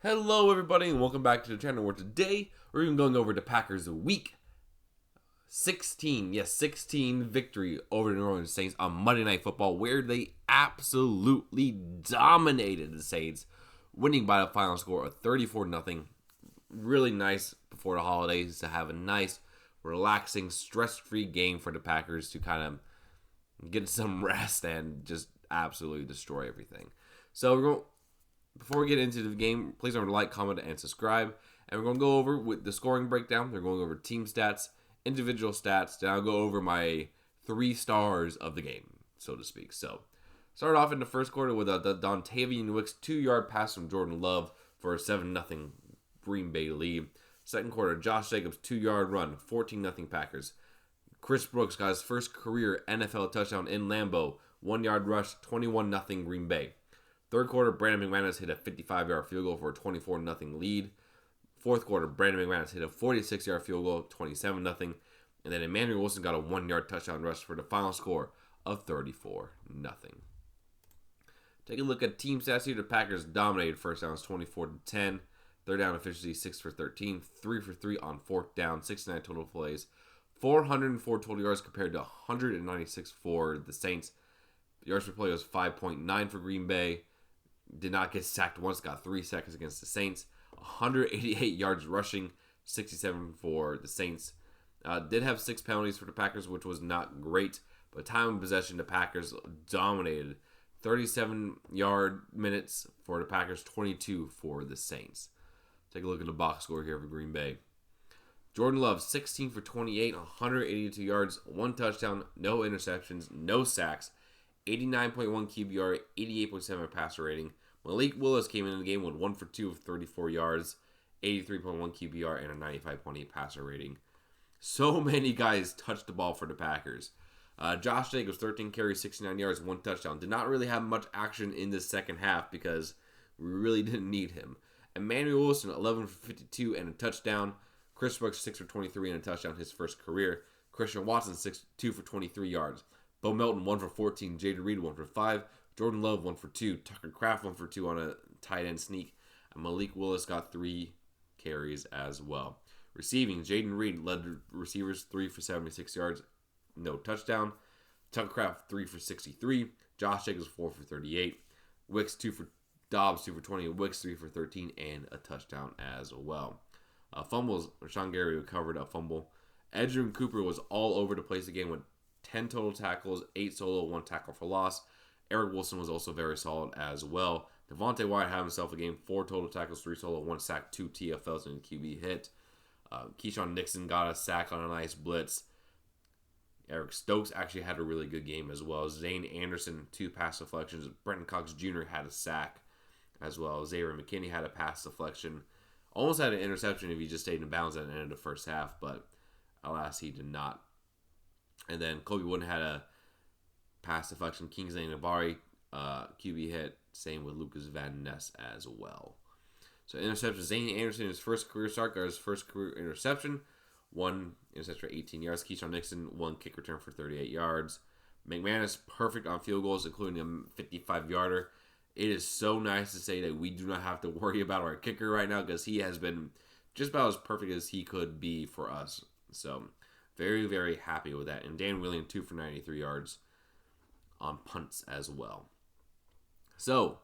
Hello everybody and welcome back to the channel where today we're even going over the Packers week 16 victory over the New Orleans Saints on Monday Night Football, where they absolutely dominated the Saints, winning by the final score of 34-0. Really nice before the holidays to have a nice, relaxing, stress-free game for the Packers to kind of get some rest and just absolutely destroy everything. So we're going Before we get into the game, please remember to like, comment, and subscribe. And we're going to go over with the scoring breakdown. We're going over team stats, individual stats. Then I'll go over my 3 stars of the game, so to speak. So, start off in the first quarter with a Dontavian Wicks 2-yard pass from Jordan Love for a 7-0 Green Bay lead. Second quarter, Josh Jacobs 2-yard run, 14-0 Packers. Chris Brooks got his first career NFL touchdown in Lambeau, 1-yard rush, 21-0 Green Bay. Third quarter, Brandon McManus hit a 55-yard field goal for a 24-0 lead. Fourth quarter, Brandon McManus hit a 46-yard field goal, 27-0. And then Emmanuel Wilson got a 1-yard touchdown rush for the final score of 34-0. Take a look at team stats here. The Packers dominated first downs 24-10. Third down efficiency 6 for 13. 3 for 3 on fourth down. 69 total plays. 404 total yards compared to 196 for the Saints. Yards per play was 5.9 for Green Bay. Did not get sacked once, got 3 sacks against the Saints. 188 yards rushing, 67 for the Saints. Did have 6 penalties for the Packers, which was not great. But time of possession, the Packers dominated. 37-yard minutes for the Packers, 22 for the Saints. Take a look at the box score here for Green Bay. Jordan Love, 16 for 28, 182 yards, 1 touchdown, no interceptions, no sacks. 89.1 QBR, 88.7 passer rating. Malik Willis came into the game with 1 for 2 of 34 yards, 83.1 QBR, and a 95.8 passer rating. So many guys touched the ball for the Packers. Josh Jacobs, 13 carries, 69 yards, 1 touchdown. Did not really have much action in the second half because we really didn't need him. Emmanuel Wilson, 11 for 52 and a touchdown. Chris Brooks, 6 for 23 and a touchdown, his first career. Christian Watson, 2 for 23 yards. Bo Melton, 1 for 14. Jaden Reed, 1 for 5. Jordan Love, 1 for 2. Tucker Kraft, 1 for 2 on a tight end sneak. And Malik Willis got 3 carries as well. Receiving, Jaden Reed led the receivers, 3 for 76 yards. No touchdown. Tucker Kraft, 3 for 63. Josh Jacobs, 4 for 38. Wicks, 2 for Dobbs, 2 for 20. Wicks, 3 for 13. And a touchdown as well. Fumbles, Rashawn Gary recovered a fumble. Edgerrin Cooper was all over the place again with 10 total tackles, 8 solo, 1 tackle for loss. Eric Wilson was also very solid as well. Devontae Wyatt had himself a game, 4 total tackles, 3 solo, 1 sack, 2 TFLs, and a QB hit. Keyshawn Nixon got a sack on a nice blitz. Eric Stokes actually had a really good game as well. Zane Anderson, 2 pass deflections. Brenton Cox Jr. had a sack as well. Xavier McKinney had a pass deflection. Almost had an interception if he just stayed in bounds at the end of the first half, but alas, he did not. And then Kobe Wooden had a pass deflection. Kingsley Nabari, QB hit. Same with Lucas Van Ness as well. So interception. Zane Anderson, his first career start, got his first career interception. 1 interception for 18 yards. Keyshawn Nixon, 1 kick return for 38 yards. McManus, perfect on field goals, including a 55-yarder. It is so nice to say that we do not have to worry about our kicker right now because he has been just about as perfect as he could be for us. So, very, very happy with that. And Dan Wheeling, 2 for 93 yards on punts as well. So,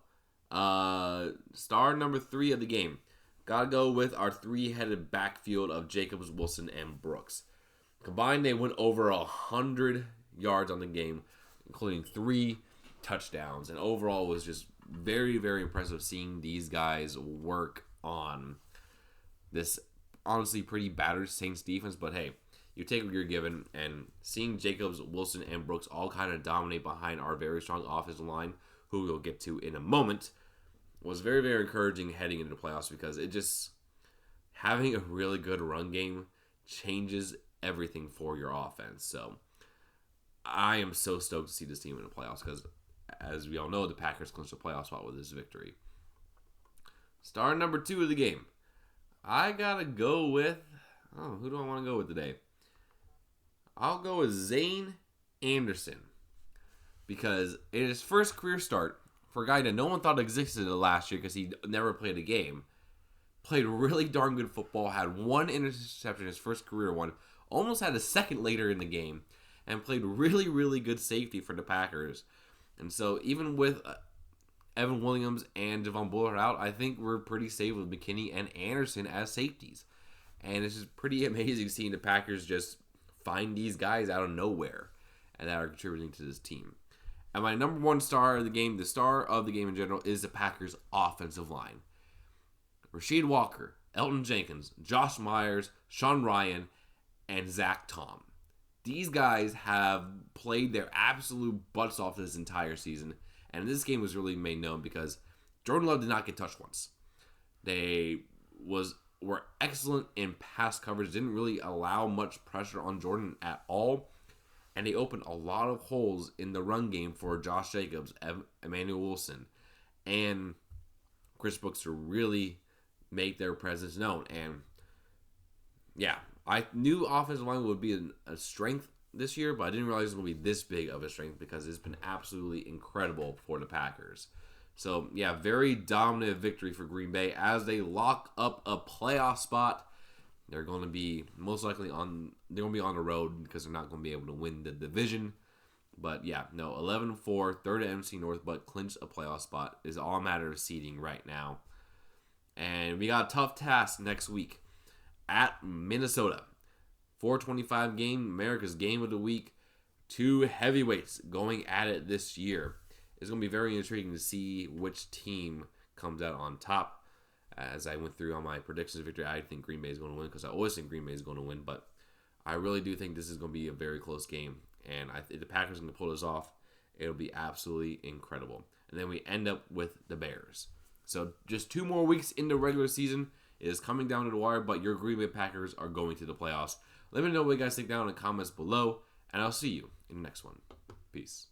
star number 3 of the game. Gotta go with our 3-headed backfield of Jacobs, Wilson, and Brooks. Combined, they went over 100 yards on the game, including 3 touchdowns. And overall, was just very, very impressive seeing these guys work on this honestly pretty battered Saints defense. But hey, you take what you're given, and seeing Jacobs, Wilson, and Brooks all kind of dominate behind our very strong offensive line, who we'll get to in a moment, was very, very encouraging heading into the playoffs because it just, having a really good run game changes everything for your offense. So I am so stoked to see this team in the playoffs because, as we all know, the Packers clinched the playoff spot with this victory. Star number 2 of the game. I gotta go with, who do I want to go with today? I'll go with Zane Anderson because in his first career start, for a guy that no one thought existed last year because he never played a game, played really darn good football, had one interception, his first career one, almost had a second later in the game, and played really, really good safety for the Packers. And so even with Evan Williams and Javon Bullard out, I think we're pretty safe with McKinney and Anderson as safeties. And it's just pretty amazing seeing the Packers just find these guys out of nowhere and that are contributing to this team. And my number one star of the game, the star of the game in general, is the Packers' offensive line. Rasheed Walker, Elton Jenkins, Josh Myers, Sean Ryan, and Zach Tom. These guys have played their absolute butts off this entire season. And this game was really made known because Jordan Love did not get touched once. They were excellent in pass coverage, didn't really allow much pressure on Jordan at all. And they opened a lot of holes in the run game for Josh Jacobs, Emmanuel Wilson, and Chris Brooks to really make their presence known. And yeah, I knew offensive line would be a strength this year, but I didn't realize it would be this big of a strength because it's been absolutely incredible for the Packers. So yeah, very dominant victory for Green Bay as they lock up a playoff spot. They're going to be most likely on the road because they're not going to be able to win the division. But yeah, no, 11-4, third at NFC North, but clinch a playoff spot is all a matter of seeding right now. And we got a tough task next week at Minnesota. 4:25 game, America's game of the week. Two heavyweights going at it this year. It's going to be very intriguing to see which team comes out on top. As I went through on my predictions of victory, I think Green Bay is going to win because I always think Green Bay is going to win. But I really do think this is going to be a very close game. And if the Packers are going to pull this off, it'll be absolutely incredible. And then we end up with the Bears. So just 2 more weeks into regular season. It is coming down to the wire, but your Green Bay Packers are going to the playoffs. Let me know what you guys think down in the comments below, and I'll see you in the next one. Peace.